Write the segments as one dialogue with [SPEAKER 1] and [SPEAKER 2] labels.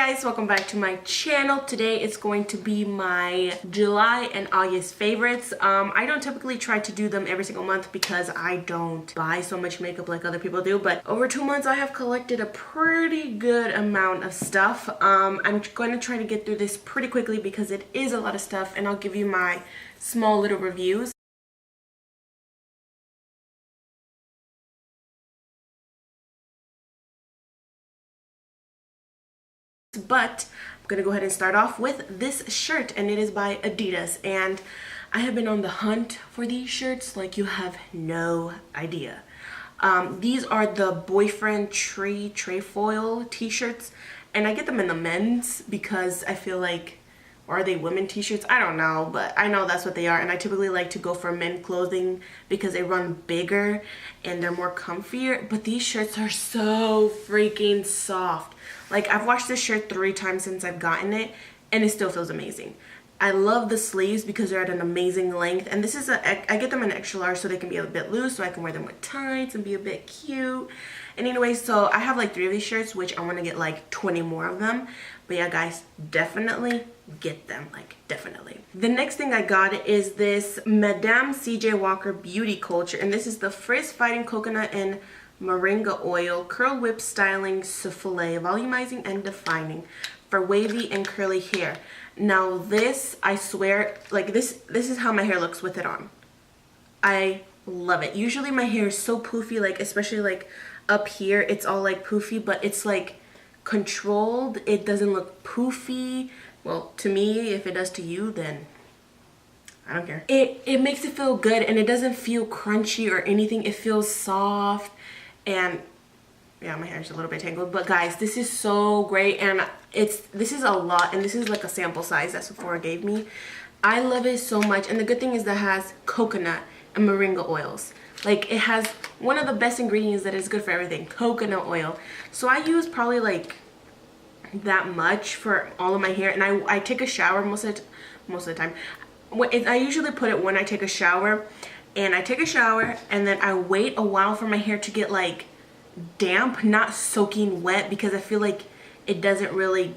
[SPEAKER 1] guys, welcome back to my channel. Today it's going to be my July and August favorites. I don't typically try to do them every single month because I don't buy so much makeup like other people do, but over 2 months I have collected a pretty good amount of stuff. I'm going to try to get through this pretty quickly because it is a lot of stuff, and I'll give you my small little reviews. But I'm gonna go ahead and start off with this shirt, and it is by Adidas, and I have been on the hunt for these shirts like you have no idea. These are the boyfriend trefoil t-shirts, and I get them in the men's because I feel like, or are they women t-shirts? I don't know, but I know that's what they are, and I typically like to go for men clothing because they run bigger and they're more comfier. But these shirts are so freaking soft. Like, I've washed this shirt 3 times since I've gotten it, and it still feels amazing. I love the sleeves because they're at an amazing length, and this is I get them in extra large so they can be a bit loose, so I can wear them with tights and be a bit cute. And anyway, so I have like 3 of these shirts, which I want to get like 20 more of them. But yeah, guys, definitely get them, like definitely. The next thing I got is this Madame C.J. Walker Beauty Culture, and this is the Frizz Fighting Coconut and Moringa Oil Curl Whip Styling Souffle, volumizing and defining for wavy and curly hair. Now this, I swear, like this is how my hair looks with it on. I love it. Usually my hair is so poofy, like especially like up here, it's all like poofy, but it's like controlled. It doesn't look poofy. Well, to me, if it does to you, then I don't care. It makes it feel good, and it doesn't feel crunchy or anything. It feels soft. And yeah, my hair is a little bit tangled, but guys, this is so great, and this is a lot, and this is like a sample size that Sephora gave me. I love it so much, and the good thing is that it has coconut and moringa oils. Like, it has one of the best ingredients that is good for everything, coconut oil. So I use probably like that much for all of my hair, and I take a shower most of the time. I usually put it when I take a shower. And I take a shower, and then I wait a while for my hair to get like damp, not soaking wet, because I feel like it doesn't really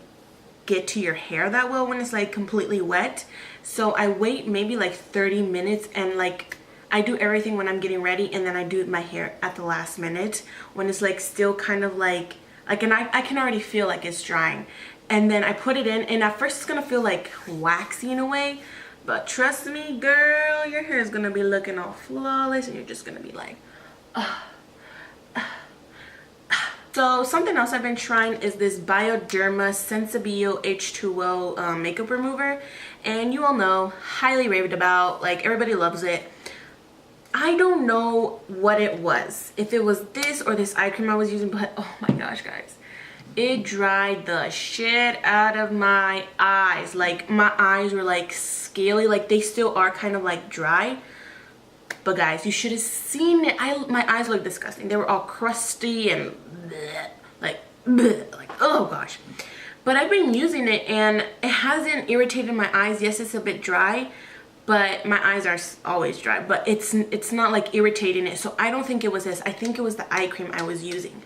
[SPEAKER 1] get to your hair that well when it's like completely wet. So I wait maybe like 30 minutes, and like I do everything when I'm getting ready, and then I do my hair at the last minute when it's like still kind of like and I can already feel like it's drying. And then I put it in, and at first it's gonna feel like waxy in a way. But trust me, girl, your hair is going to be looking all flawless, and you're just going to be like, So something else I've been trying is this Bioderma Sensibio H2O makeup remover. And you all know, highly raved about, like everybody loves it. I don't know what it was. If it was this or this eye cream I was using, but oh my gosh, guys. It dried the shit out of my eyes. Like, my eyes were like scaly, like they still are kind of like dry. But guys, you should have seen it. My eyes look disgusting. They were all crusty and bleh, like oh gosh. But I've been using it, and it hasn't irritated my eyes. Yes, it's a bit dry, but my eyes are always dry. But it's not like irritating it. So I don't think it was this. I think it was the eye cream I was using.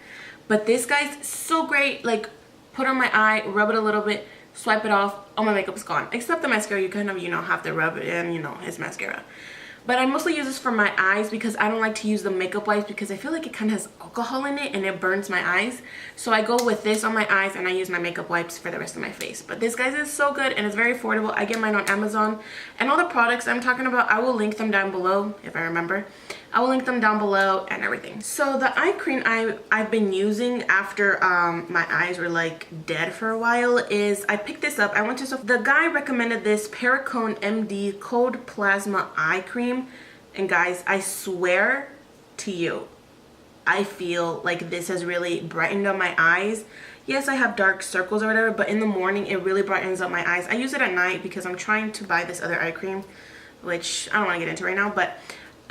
[SPEAKER 1] But this, guys, so great. Like, put on my eye, rub it a little bit, swipe it off, all my makeup is gone. Except the mascara, you kind of, have to rub it in, it's mascara. But I mostly use this for my eyes because I don't like to use the makeup wipes because I feel like it kind of has alcohol in it and it burns my eyes. So I go with this on my eyes, and I use my makeup wipes for the rest of my face. But this, guys, is so good, and it's very affordable. I get mine on Amazon. And all the products I'm talking about, I will link them down below if I remember. I will link them down below and everything. So the eye cream I've been using after my eyes were like dead for a while is, I picked this up. I went to the guy recommended this Perricone MD Cold Plasma Eye Cream. And guys, I swear to you, I feel like this has really brightened up my eyes. Yes, I have dark circles or whatever, but in the morning it really brightens up my eyes. I use it at night because I'm trying to buy this other eye cream, which I don't want to get into right now, but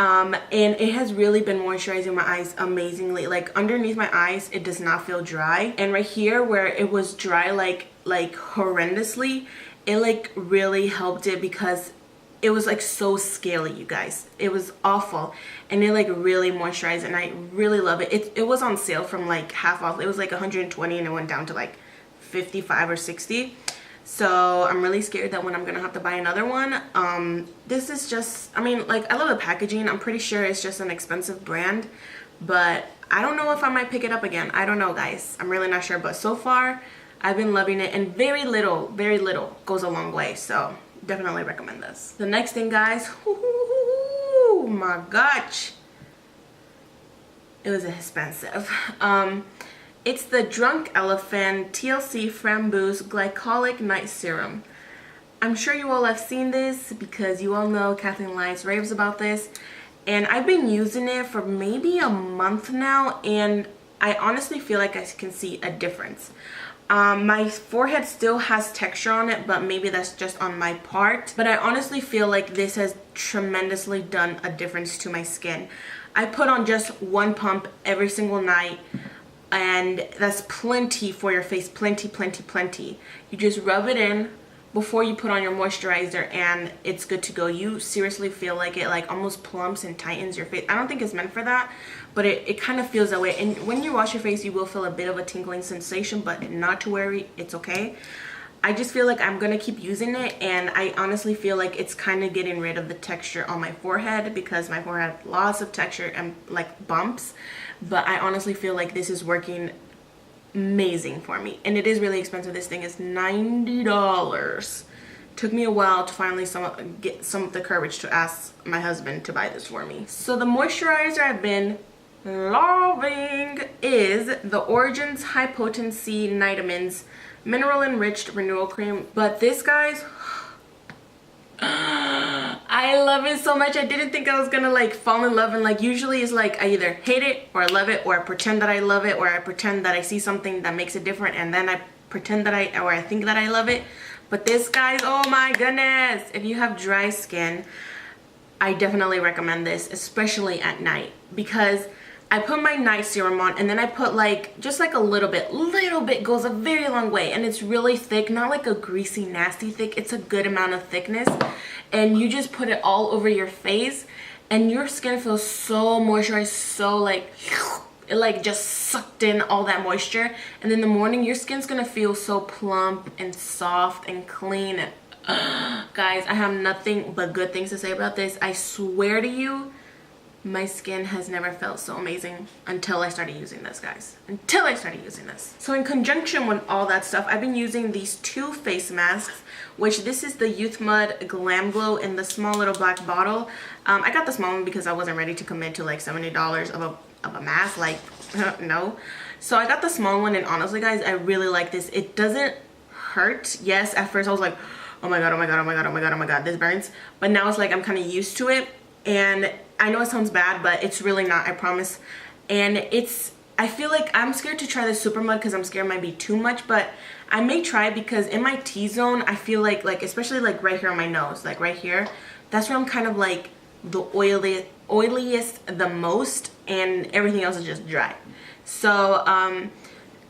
[SPEAKER 1] and it has really been moisturizing my eyes amazingly. Like, underneath my eyes, it does not feel dry, and right here where it was dry like horrendously, it like really helped it because it was like so scaly, you guys. It was awful, and it like really moisturized, and I really love it. It was on sale from like half off. It was like 120, and it went down to like $55 or $60. So I'm really scared that when I'm gonna have to buy another one. This is just, I mean, like, I love the packaging. I'm pretty sure it's just an expensive brand, but I don't know if I might pick it up again. I don't know, guys. I'm really not sure, but so far I've been loving it, and very little goes a long way. So definitely recommend this. The next thing, guys, oh my gosh, it was expensive. It's the Drunk Elephant T.L.C Framboos Glycolic Night Serum. I'm sure you all have seen this because you all know Kathleen Lights raves about this, and I've been using it for maybe a month now, and I honestly feel like I can see a difference. My forehead still has texture on it, but maybe that's just on my part. But I honestly feel like this has tremendously done a difference to my skin. I put on just one pump every single night, and that's plenty for your face. Plenty. You just rub it in before you put on your moisturizer, and it's good to go. You seriously feel like it like almost plumps and tightens your face. I don't think it's meant for that, but it kind of feels that way. And when you wash your face, you will feel a bit of a tingling sensation, but not to worry, it's okay. I just feel like I'm gonna keep using it, and I honestly feel like it's kind of getting rid of the texture on my forehead, because my forehead has lots of texture and like bumps. But I honestly feel like this is working amazing for me, and it is really expensive. This thing is $90. Took me a while to finally get some of the courage to ask my husband to buy this for me. So the moisturizer I've been loving is the Origins High-Potency Nightamins Mineral-Enriched Renewal Cream. But this, guys, I love it so much. I didn't think I was gonna like fall in love, and like usually it's like I either hate it or I love it, or I pretend that I love it, or I pretend that I see something that makes it different and then I pretend that I think that I love it. But this, guys, oh my goodness, if you have dry skin, I definitely recommend this, especially at night, because I put my night serum on, and then I put like just like a little bit goes a very long way, and it's really thick, not like a greasy nasty thick. It's a good amount of thickness, and you just put it all over your face, and your skin feels so moisturized, so like it like just sucked in all that moisture. And in the morning your skin's gonna feel so plump and soft and clean, and guys, I have nothing but good things to say about this. I swear to you, my skin has never felt so amazing until I started using this, guys. Until I started using this. So in conjunction with all that stuff, I've been using these two face masks, which this is the Youth Mud Glam Glow in the small little black bottle. I got the small one because I wasn't ready to commit to like $70 of a mask, like no. So I got the small one, and honestly, guys, I really like this. It doesn't hurt. Yes, at first I was like, oh my god, this burns. But now it's like I'm kind of used to it, and I know it sounds bad, but it's really not, I promise. And I feel like I'm scared to try the Super Mud because I'm scared it might be too much, but I may try, because in my T-zone, I feel like especially like right here on my nose, like right here, that's where I'm kind of like the oiliest the most, and everything else is just dry. So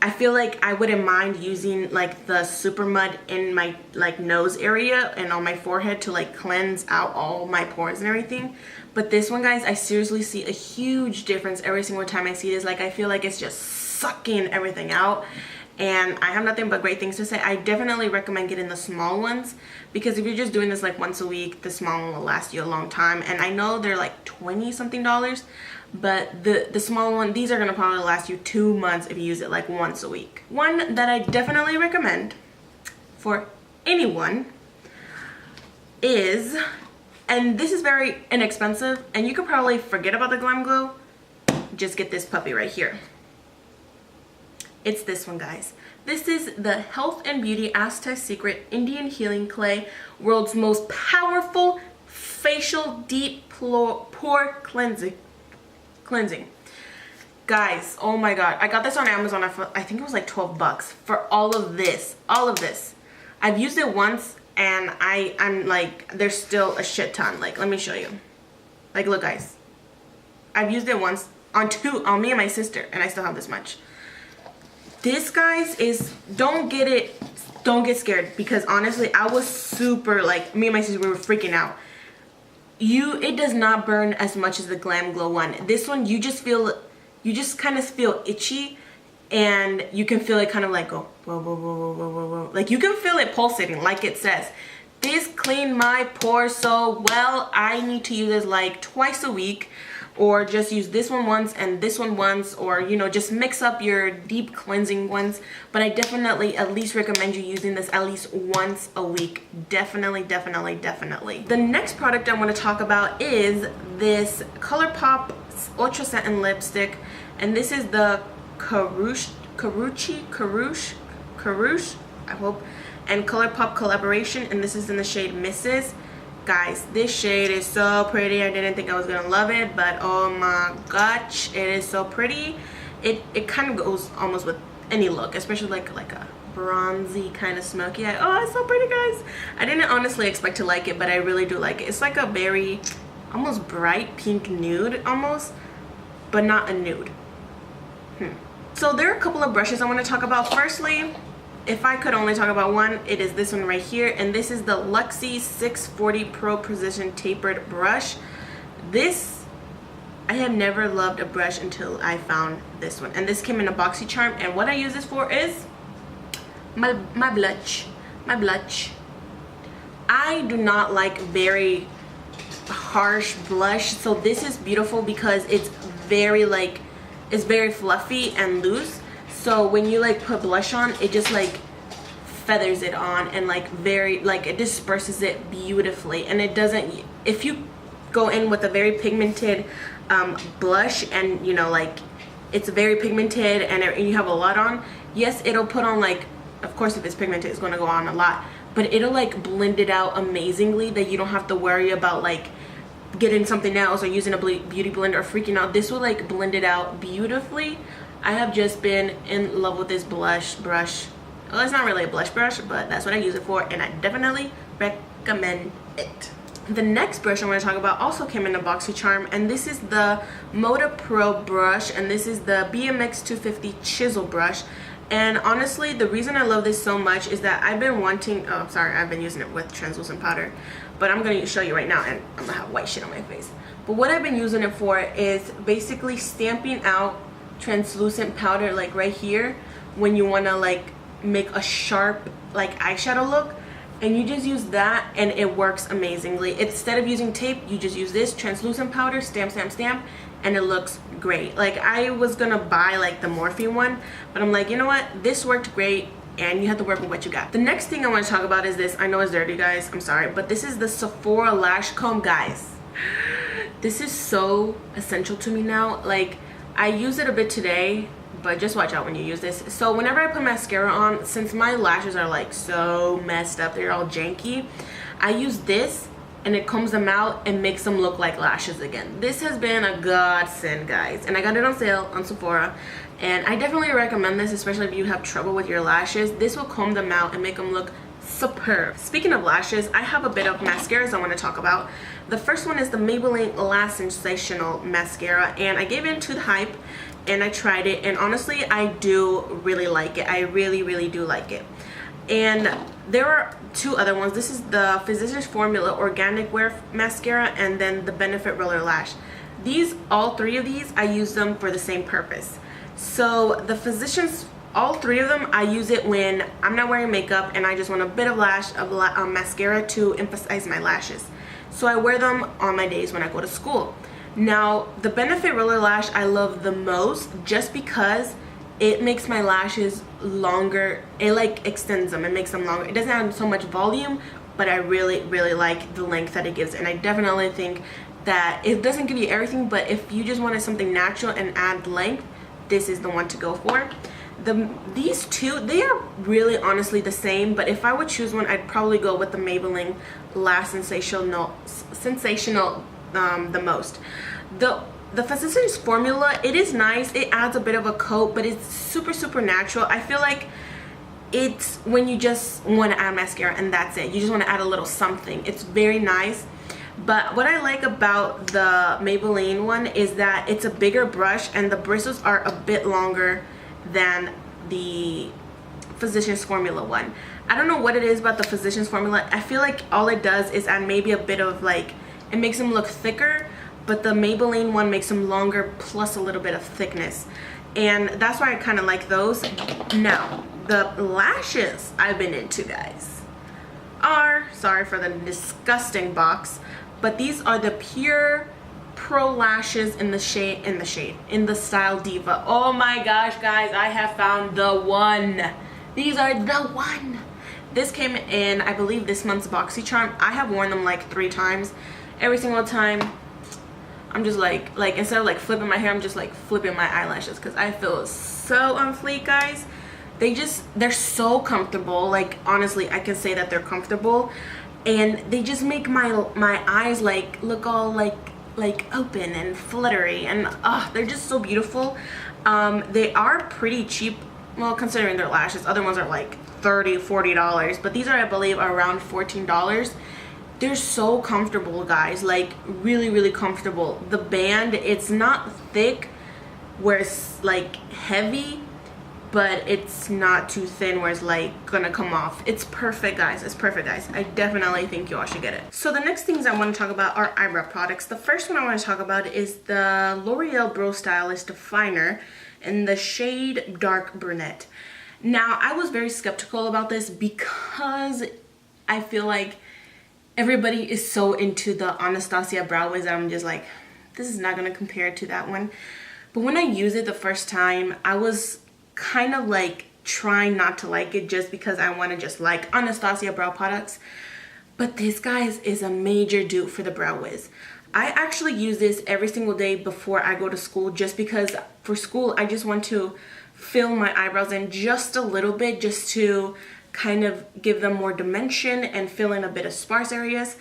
[SPEAKER 1] I feel like I wouldn't mind using like the Super Mud in my like nose area and on my forehead to like cleanse out all my pores and everything. But this one, guys, I seriously see a huge difference every single time I see this. Like, I feel like it's just sucking everything out, and I have nothing but great things to say. I definitely recommend getting the small ones, because if you're just doing this like once a week, the small one will last you a long time. And I know they're like $20 something, but the small one, these are gonna probably last you 2 months if you use it like once a week. One that I definitely recommend for anyone is, and this is very inexpensive, and you could probably forget about the Glam Glow, just get this puppy right here. It's this one, guys. This is the Health and Beauty Aztec Secret Indian Healing Clay, world's most powerful facial deep pore cleansing. Guys, oh my god, I got this on Amazon. I think it was like 12 bucks for all of this. I've used it once, and I'm like, there's still a shit ton. Like, let me show you. Like, look, guys, I've used it once on me and my sister, and I still have this much. This, guys, is, don't get scared, because honestly, I was super, like, me and my sister, we were freaking out. It does not burn as much as the Glam Glow one. This one, you just kind of feel itchy, and you can feel it kind of like go whoa, whoa, whoa, whoa, whoa, whoa, whoa. Like you can feel it pulsating, like it says. This cleaned my pores so well. I need to use this like twice a week, or just use this one once and this one once, or you know, just mix up your deep cleansing ones. But I definitely at least recommend you using this at least once a week. Definitely, definitely, definitely. The next product I want to talk about is this Colourpop Ultra Satin Lipstick, and this is the Carouche, I hope, and Colourpop collaboration, and this is in the shade Misses. Guys, this shade is so pretty. I didn't think I was gonna love it, but oh my gosh, it is so pretty. It kind of goes almost with any look, especially like a bronzy kind of smoky eye. Oh, it's so pretty, guys. I didn't honestly expect to like it, but I really do like it. It's like a very almost bright pink nude almost, but not a nude. So there are a couple of brushes I want to talk about. Firstly, if I could only talk about one, it is this one right here, and this is the Luxie 640 Pro Precision Tapered Brush. This, I have never loved a brush until I found this one, and this came in a boxy charm, and what I use this for is my blush. I do not like very harsh blush, so this is beautiful because it's very like, it's very fluffy and loose. So when you like put blush on, it just like feathers it on, and like very like it disperses it beautifully. And it doesn't, if you go in with a very pigmented blush, and you know, like it's very pigmented and you have a lot on, yes, it'll put on, like, of course if it's pigmented it's going to go on a lot, but it'll like blend it out amazingly, that you don't have to worry about like getting something else or using a beauty blender or freaking out. This will like blend it out beautifully. I have just been in love with this blush brush. Well, it's not really a blush brush, but that's what I use it for, and I definitely recommend it. The next brush I want to talk about also came in a boxy charm, and this is the Moda Pro brush, and this is the BMX 250 chisel brush. And honestly, the reason I love this so much is that I've been wanting, oh sorry, I've been using it with translucent powder, but I'm going to show you right now, and I'm going to have white shit on my face. But what I've been using it for is basically stamping out translucent powder, like right here, when you want to like make a sharp like eyeshadow look, and you just use that and it works amazingly. Instead of using tape, you just use this translucent powder, stamp, and it looks great. Like I was gonna buy like the Morphe one, but I'm like, you know what, this worked great, and you have to work with what you got. The next thing I want to talk about is this. I know it's dirty, guys, I'm sorry, but this is the Sephora Lash Comb. Guys, this is so essential to me now. Like I use it a bit today, but just watch out when you use this. So whenever I put mascara on, since my lashes are like so messed up, they're all janky, I use this and it combs them out and makes them look like lashes again. This has been a godsend, guys, and I got it on sale on Sephora, and I definitely recommend this, especially if you have trouble with your lashes. This will comb them out and make them look superb. Speaking of lashes, I have a bit of mascaras I want to talk about. The first one is the Maybelline Lash Sensational mascara, and I gave in to the hype and I tried it, and honestly I do really like it. I really do like it. And there are two other ones. This is the Physicians Formula Organic Wear Mascara, and then the Benefit Roller Lash. These, all three of these, I use them for the same purpose. So the Physicians, all three of them, I use it when I'm not wearing makeup and I just want a bit of mascara to emphasize my lashes. So I wear them on my days when I go to school. Now the Benefit Roller Lash I love the most, just because it makes my lashes longer. It like extends them, it makes them longer. It doesn't have so much volume, but I really like the length that it gives. And I definitely think that it doesn't give you everything, but if you just wanted something natural and add length, this is the one to go for. These two, they are really honestly the same, but if I would choose one, I'd probably go with the Maybelline Lash Sensational the most. The Physicians Formula, it is nice, it adds a bit of a coat, but it's super natural. I feel like it's when you just want to add mascara and that's it, you just want to add a little something. It's very nice. But what I like about the Maybelline one is that it's a bigger brush and the bristles are a bit longer than the Physicians Formula one. I don't know what it is about the Physicians Formula. I feel like all it does is add maybe a bit of like, it makes them look thicker, but the Maybelline one makes them longer plus a little bit of thickness. and that's why I kind of like those. Now, the lashes I've been into, guys, are, sorry for the disgusting box, but these are the Pur Lashes in the style Diva. Oh my gosh, guys, I have found the one. These are the one. This came in, I believe, this month's BoxyCharm. I have worn them like 3 times. Every single time, I'm just like instead of like flipping my hair, I'm just like flipping my eyelashes because I feel so on fleek, guys. They're so comfortable. Like, honestly, I can say that they're comfortable, and they just make my eyes like look all like open and fluttery, and they're just so beautiful. They are pretty cheap, well, considering their lashes. Other ones are like $30–40, but these are, I believe, around $14. They're so comfortable, guys, like really comfortable. The band, it's not thick where it's like heavy, but it's not too thin where it's like gonna come off. It's perfect, guys. It's perfect, guys. I definitely think you all should get it. So the next things I want to talk about are eyebrow products. The first one I want to talk about is the Loreal Brow Stylist Definer in the shade Dark Brunette. Now, I was very skeptical about this because I feel like everybody is so into the Anastasia brow wiz that I'm just like, this is not gonna compare to that one. But when I used it the first time, I was kind of like trying not to like it just because I want to just like Anastasia brow products. But this, guys, is a major dupe for the brow wiz. I actually use this every single day before I go to school, just because for school I just want to fill my eyebrows in just a little bit, just to kind of give them more dimension and fill in a bit of sparse areas.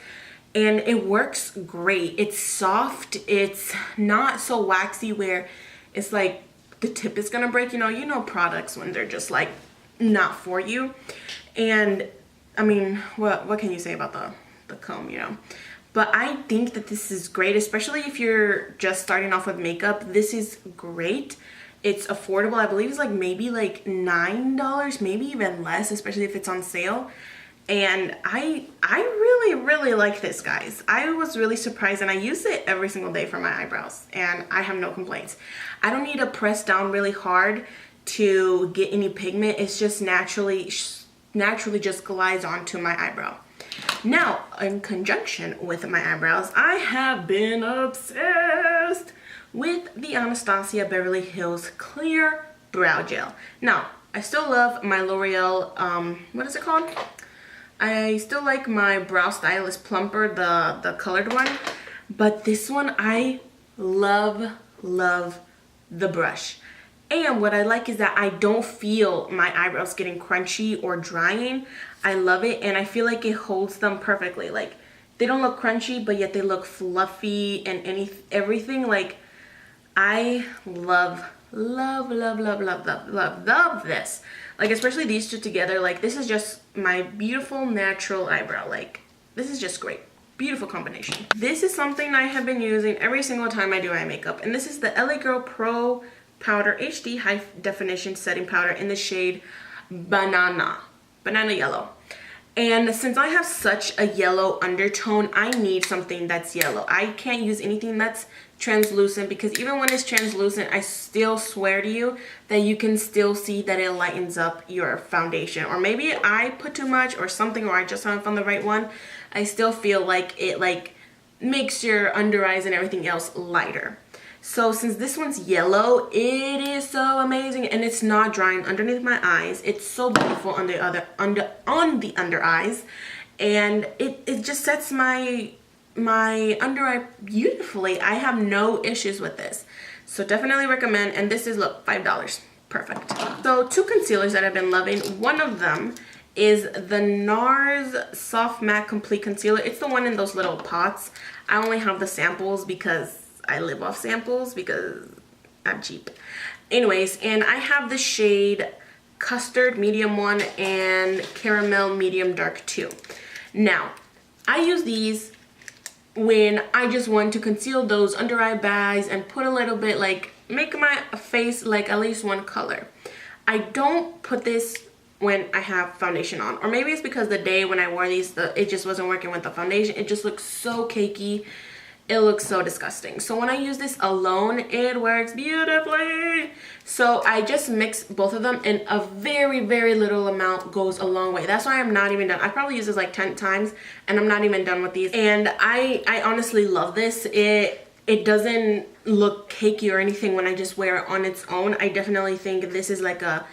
[SPEAKER 1] And it works great. It's soft, it's not so waxy where it's like the tip is gonna break. You know products when they're just like not for you. And I mean, what can you say about the comb, But I think that this is great, especially if you're just starting off with makeup. This is great. It's affordable. I believe it's like maybe like $9, maybe even less, especially if it's on sale. And I really like this, guys. I was really surprised, and I use it every single day for my eyebrows, and I have no complaints. I don't need to press down really hard to get any pigment. It's just naturally just glides onto my eyebrow. Now, in conjunction with my eyebrows, I have been obsessed with the Anastasia Beverly Hills Clear Brow Gel. Now, I still love my Loreal, what is it called? I still like my Brow Stylist Plumper, the colored one. But this one, I love the brush. And what I like is that I don't feel my eyebrows getting crunchy or drying. I love it, and I feel like it holds them perfectly. Like, they don't look crunchy, but yet they look fluffy and everything. Like, I love this. Like, especially these two together. Like, this is just my beautiful natural eyebrow. Like, this is just great. Beautiful combination. This is something I have been using every single time I do eye makeup, and this is the LA Girl Pro Powder HD High Definition Setting Powder in the shade Banana Yellow. And since I have such a yellow undertone, I need something that's yellow. I can't use anything that's translucent, because even when it's translucent, I still swear to you that you can still see that it lightens up your foundation. Or maybe I put too much or something, or I just haven't found the right one. I still feel like it makes your under eyes and everything else lighter. So since this one's yellow, it is so amazing, and it's not drying underneath my eyes. It's so beautiful on the under eyes, and it just sets my under eye beautifully. I have no issues with this, so definitely recommend. And this is, look, $5. Perfect. So 2 concealers that I've been loving. One of them is the NARS Soft Matte Complete Concealer. It's the one in those little pots. I only have the samples because I live off samples, because I'm cheap. Anyways, and I have the shade Custard Medium 1 and Caramel Medium Dark 2. Now, I use these when I just want to conceal those under eye bags and put a little bit, like, make my face like at least one color. I don't put this when I have foundation on, or maybe it's because the day when I wore these, it just wasn't working with the foundation. It just looks so cakey, it looks so disgusting. So when I use this alone, it works beautifully. So I just mix both of them, and a very, very little amount goes a long way. That's why I'm not even done. I probably use this like 10 times and I'm not even done with these. And I honestly love this. It doesn't look cakey or anything when I just wear it on its own. I definitely think this is like a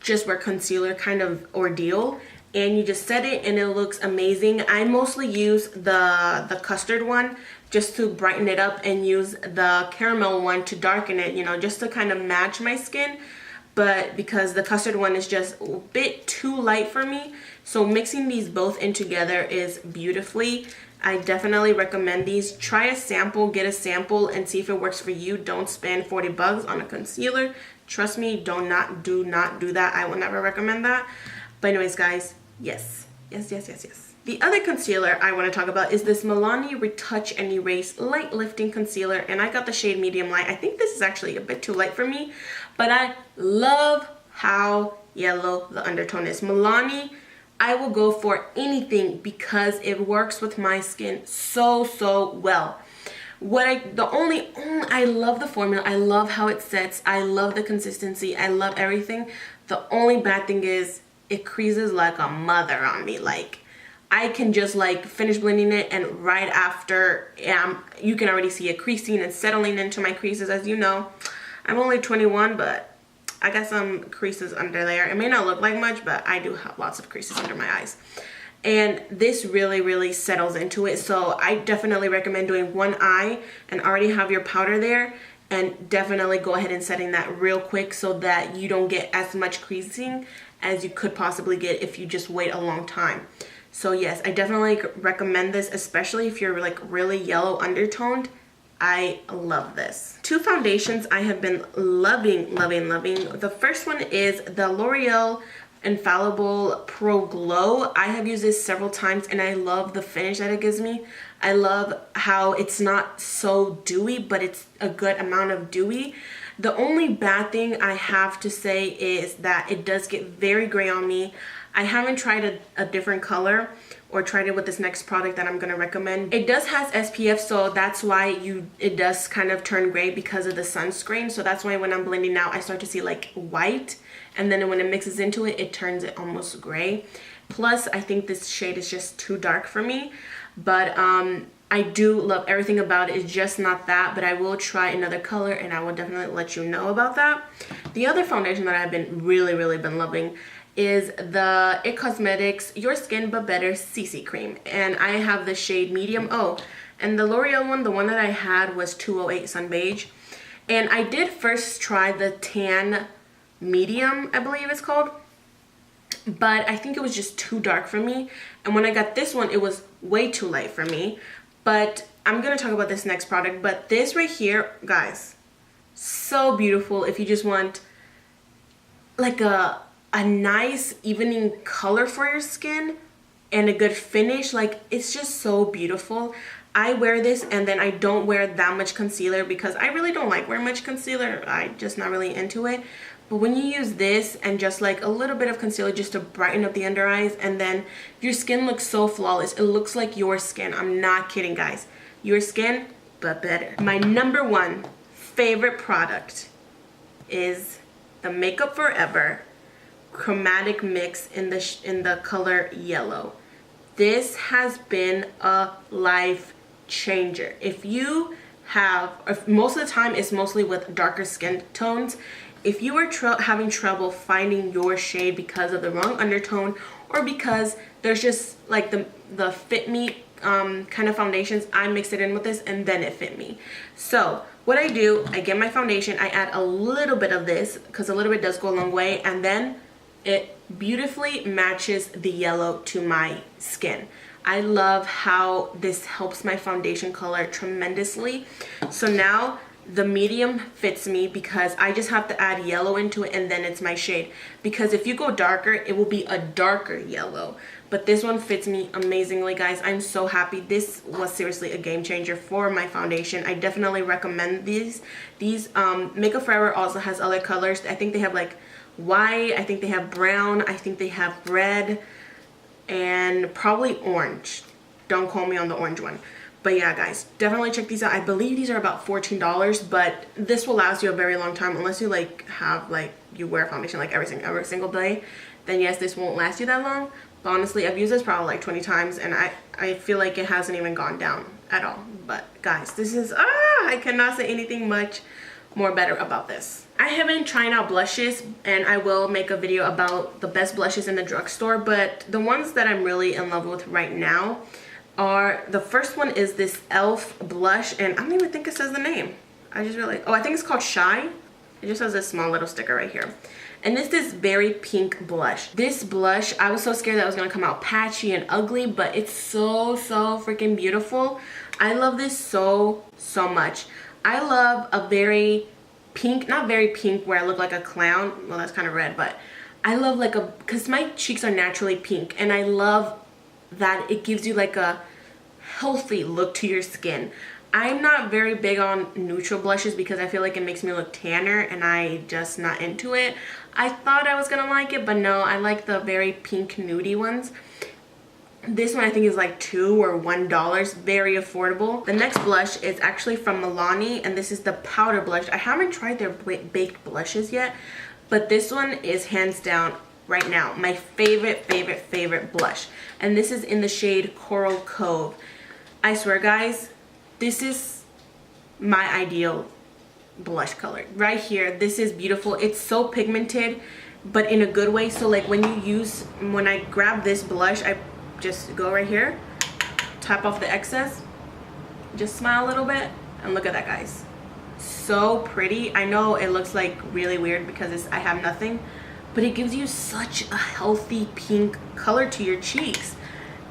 [SPEAKER 1] just wear concealer kind of ordeal. And you just set it and it looks amazing. I mostly use the custard one just to brighten it up, and use the caramel one to darken it, you know, just to kind of match my skin. But because the custard one is just a bit too light for me, so mixing these both in together is beautifully. I definitely recommend these. Try a sample, get a sample, and see if it works for you. Don't spend 40 bucks on a concealer. Trust me, do not do that. I will never recommend that. But anyways, guys, yes. The other concealer I want to talk about is this Milani Retouch and Erase Light Lifting Concealer, and I got the shade Medium Light. I think this is actually a bit too light for me, but I love how yellow the undertone is. Milani, I will go for anything because it works with my skin so well. I love the formula. I love how it sets. I love the consistency. I love everything. The only bad thing is it creases like a mother on me. Like, I can just like finish blending it, and right after you can already see it creasing and settling into my creases. As you know, I'm only 21, but I got some creases under there. It may not look like much, but I do have lots of creases under my eyes. And this really settles into it. So I definitely recommend doing one eye and already have your powder there, and definitely go ahead and setting that real quick so that you don't get as much creasing as you could possibly get if you just wait a long time. So yes, I definitely recommend this, especially if you're like really yellow undertoned. I love this. Two foundations I have been loving. The first one is the Loreal Infallible Pro Glow. I have used this several times and I love the finish that it gives me. I love how it's not so dewy, but it's a good amount of dewy. The only bad thing I have to say is that it does get very gray on me. I haven't tried a different color or tried it with this next product that I'm going to recommend. It does has SPF, so that's why it does kind of turn gray because of the sunscreen. So that's why when I'm blending out, I start to see like white, and then when it mixes into it, it turns it almost gray. Plus, I think this shade is just too dark for me, but I do love everything about it. It's just not that, but I will try another color and I will definitely let you know about that. The other foundation that I've been really been loving is the IT Cosmetics Your Skin But Better CC Cream, and I have the shade Medium O, and the L'Oreal one, the one that I had was 208 Sun Beige, and I did first try the Tan Medium, I believe it's called, but I think it was just too dark for me, and when I got this one, it was way too light for me. But I'm gonna talk about this next product. But this right here, guys, so beautiful if you just want like a nice evening color for your skin and a good finish. Like, it's just so beautiful. I wear this and then I don't wear that much concealer because I really don't like wearing much concealer. I'm just not really into it. But when you use this and just like a little bit of concealer just to brighten up the under eyes, and then your skin looks so flawless. It looks like your skin. I'm not kidding, guys. Your skin, but better. My number one favorite product is the Makeup Forever Chromatic Mix in the color yellow. This has been a life changer. If you have, most of the time it's mostly with darker skin tones. If you are having trouble finding your shade because of the wrong undertone, or because there's just like the fit me kind of foundations, I mix it in with this and then it fit me. So what I do, I get my foundation, I add a little bit of this because a little bit does go a long way, and then it beautifully matches the yellow to my skin. I love how this helps my foundation color tremendously. So now the medium fits me because I just have to add yellow into it and then it's my shade. Because if you go darker, it will be a darker yellow. But this one fits me amazingly, guys. I'm so happy. This was seriously a game changer for my foundation. I definitely recommend these. Makeup Forever also has other colors. I think they have like white, I think they have brown, I think they have red, and probably orange. Don't quote me on the orange one. But yeah, guys, definitely check these out. I believe these are about $14, but this will last you a very long time unless you like have like you wear foundation like every single day. Then yes, this won't last you that long. But honestly, I've used this probably like 20 times and I feel like it hasn't even gone down at all. But guys, this is I cannot say anything much more better about this. I have been trying out blushes and I will make a video about the best blushes in the drugstore, but the ones that I'm really in love with right now are, the first one is this e.l.f. blush, and I don't even think it says the name. I just realized, oh, I think it's called Shy. It just has this small little sticker right here. And it's this berry pink blush. This blush, I was so scared that it was gonna come out patchy and ugly, but it's so freaking beautiful. I love this so much. I love a very pink, not very pink where I look like a clown. Well, that's kind of red, but I love like a, because my cheeks are naturally pink, and I love that it gives you like a healthy look to your skin. I'm not very big on neutral blushes because I feel like it makes me look tanner and I just not into it. I thought I was gonna like it, but no, I like the very pink nudie ones. This one I think is like $2 or $1, very affordable. The next blush is actually from Milani, and this is the powder blush. I haven't tried their baked blushes yet, but this one is hands down right now my favorite blush, and this is in the shade Coral Cove. I swear guys, this is my ideal blush color right here. This is beautiful. It's so pigmented, but in a good way. So like when I grab this blush, I just go right here, tap off the excess, just smile a little bit, and look at that, guys. So pretty. I know it looks like really weird because I have nothing, but it gives you such a healthy pink color to your cheeks,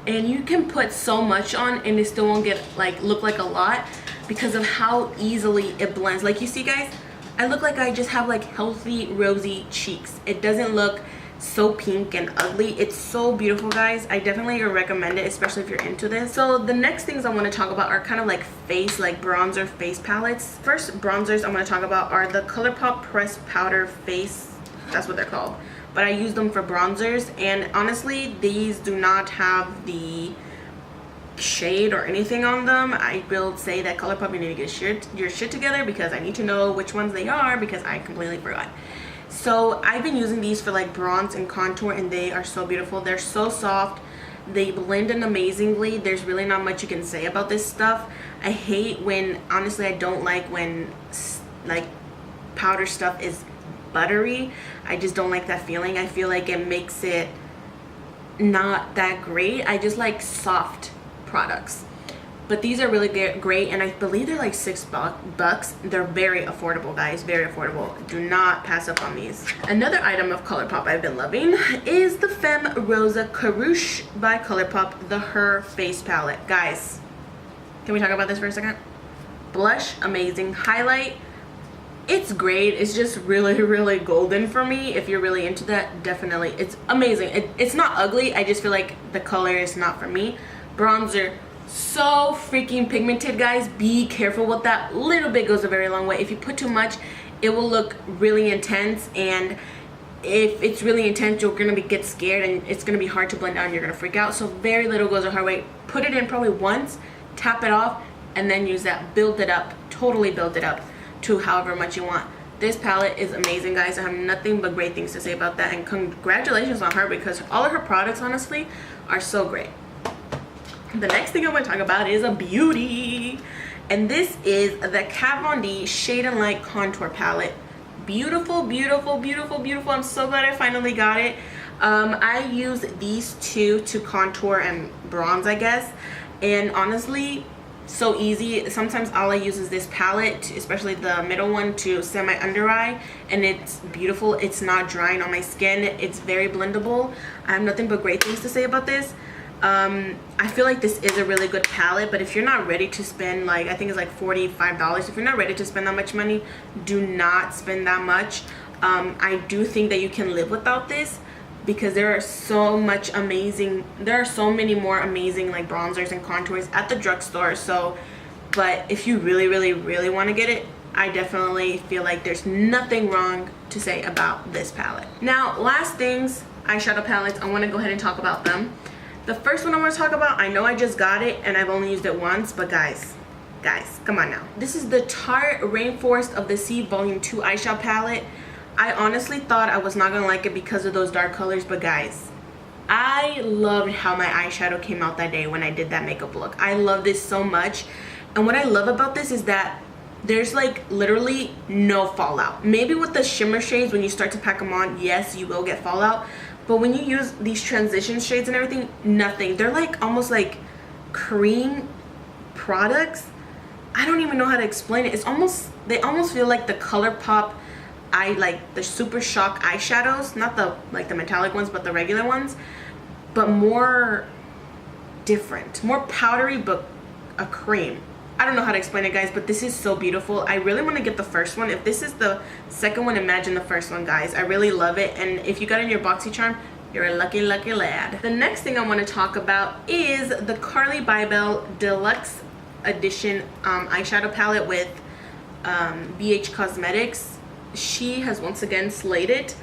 [SPEAKER 1] and you can put so much on and it still won't get like look like a lot because of how easily it blends. Like you see guys, I look like I just have like healthy rosy cheeks. It doesn't look so pink and ugly. It's so beautiful, guys. I definitely recommend it, especially if you're into this. So the next things I want to talk about are kind of like bronzer face palettes. First bronzers I'm going to talk about are the Colourpop pressed powder face. That's what they're called, but I use them for bronzers, and honestly these do not have the shade or anything on them. I will say that Colourpop, you need to get your shit together because I need to know which ones they are because I completely forgot. So I've been using these for like bronze and contour, and they are so beautiful. They're so soft, they blend in amazingly. There's really not much you can say about this stuff. I hate when, honestly, I don't like when like powder stuff is buttery. I just don't like that feeling. I feel like it makes it not that great. I just like soft products, but these are really great, and I believe they're like $6. They're very affordable, guys, very affordable. Do not pass up on these. Another item of Colourpop I've been loving is the Femme Rosa Carouche by Colourpop, the Her Face Palette. Guys, can we talk about this for a second? Blush, amazing. Highlight, it's great. It's just really golden for me. If you're really into that, definitely, it's amazing. It's not ugly. I just feel like the color is not for me. Bronzer, so freaking pigmented, guys. Be careful with that. Little bit goes a very long way. If you put too much, it will look really intense, and if it's really intense, you're gonna get scared and it's gonna be hard to blend out and you're gonna freak out. So very little goes a hard way. Put it in probably once, tap it off, and then use that. Build it up, totally build it up to however much you want. This palette is amazing, guys. I have nothing but great things to say about that, and congratulations on her because all of her products honestly are so great. The next thing I want to talk about is a beauty, and this is the Kat Von D Shade and Light Contour Palette. Beautiful. I'm so glad I finally got it. I use these two to contour and bronze, I guess, and honestly, so easy. Sometimes all I use is this palette, especially the middle one, to set my under eye, and it's beautiful. It's not drying on my skin. It's very blendable. I have nothing but great things to say about this. I feel like this is a really good palette, but if you're not ready to spend, like, I think it's like $45, if you're not ready to spend that much money, do not spend that much. I do think that you can live without this because there are so many more amazing like bronzers and contours at the drugstore. So, but if you really want to get it, I definitely feel like there's nothing wrong to say about this palette. Now, last things, eyeshadow palettes, I want to go ahead and talk about them. The first one I want to talk about, I know I just got it and I've only used it once, but guys, come on now. This is the Tarte Rainforest of the Sea Volume 2 eyeshadow palette. I honestly thought I was not going to like it because of those dark colors, but guys, I loved how my eyeshadow came out that day when I did that makeup look. I love this so much. And what I love about this is that there's like literally no fallout. Maybe with the shimmer shades, when you start to pack them on, yes, you will get fallout. But when you use these transition shades and everything, nothing. They're like almost like cream products. I don't even know how to explain it. They almost feel like the Colourpop the Super Shock eyeshadows, not the the metallic ones, but the regular ones, but more different, more powdery, but a cream. I don't know how to explain it, guys, but this is so beautiful. I really want to get the first one. If this is the second one, imagine the first one, guys. I really love it, and if you got it in your BoxyCharm, you're a lucky lad. The next thing I want to talk about is the Carly Bybel Deluxe Edition eyeshadow palette with BH Cosmetics. She has once again slayed it.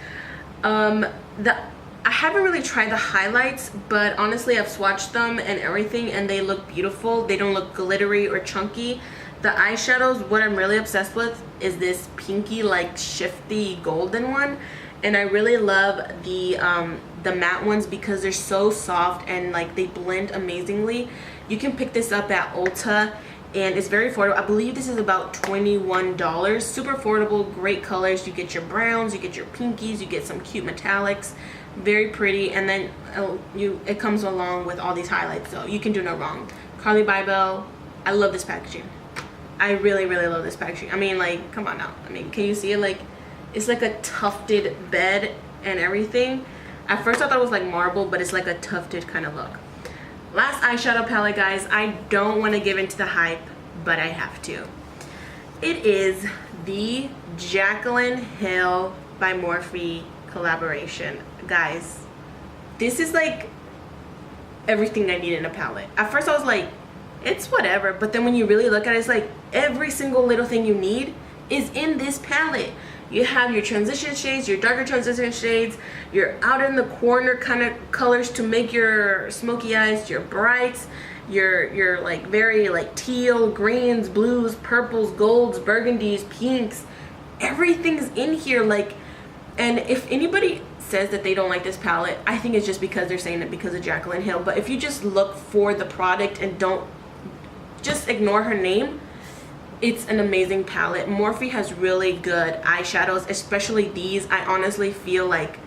[SPEAKER 1] I haven't really tried the highlights, but honestly I've swatched them and everything and they look beautiful. They don't look glittery or chunky. The eyeshadows, what I'm really obsessed with is this pinky like shifty golden one, and I really love the matte ones because they're so soft and like they blend amazingly. You can pick this up at Ulta and it's very affordable. I believe this is about $21. Super affordable, great colors. You get your browns, you get your pinkies, you get some cute metallics. Very pretty, and then it comes along with all these highlights, so you can do no wrong. Carly Bybel, I love this packaging. I really love this packaging. I mean, like, come on now. I mean, can you see it? Like, it's like a tufted bed and everything. At first I thought it was like marble, but it's like a tufted kind of look. Last eyeshadow palette, guys. I don't want to give into the hype, but I have to. It is the Jaclyn Hill by Morphe collaboration. Guys, this is like everything I need in a palette. At first I was like, it's whatever, but then when you really look at it, it's like every single little thing you need is in this palette. You have your transition shades, your darker transition shades, your out in the corner kind of colors to make your smoky eyes, your brights, your like very like teal, greens, blues, purples, golds, burgundies, pinks. Everything's in here. Like, and if anybody says that they don't like this palette, I think it's just because they're saying it because of Jaclyn Hill. But if you just look for the product and don't just ignore her name, it's an amazing palette. Morphe has really good eyeshadows, especially these. I honestly feel like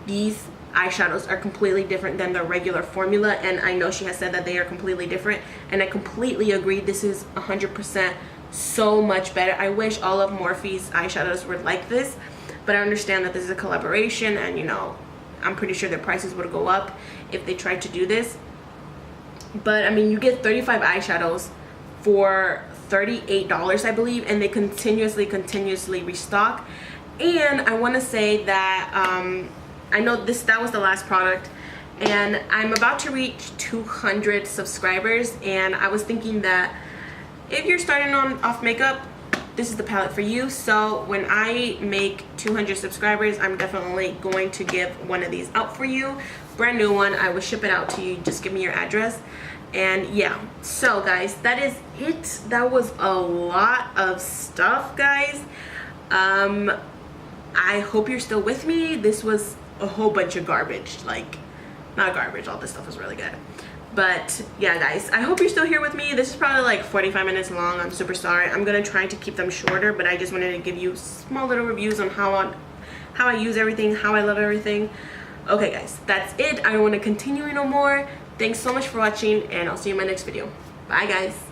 [SPEAKER 1] these eyeshadows are completely different than the regular formula, and I know she has said that they are completely different, and I completely agree. This is 100% so much better. I wish all of Morphe's eyeshadows were like this, but I understand that this is a collaboration, and you know, I'm pretty sure their prices would go up if they tried to do this. But I mean, you get 35 eyeshadows for $38, I believe, and they continuously restock. And I want to say that I know that was the last product, and I'm about to reach 200 subscribers, and I was thinking that if you're starting off makeup, this is the palette for you. So when I make 200 subscribers, I'm definitely going to give one of these out for you. Brand new one. I will ship it out to you. Just give me your address. And yeah, so guys, that is it. That was a lot of stuff, guys. I hope you're still with me. This was a whole bunch of garbage. Like, not garbage, all this stuff was really good. But yeah, guys, I hope you're still here with me. This is probably like 45 minutes long. I'm super sorry. I'm gonna try to keep them shorter, but I just wanted to give you small little reviews on how I use everything, how I love everything. Okay guys, that's it. I don't want to continue no more. Thanks so much for watching, and I'll see you in my next video. Bye guys.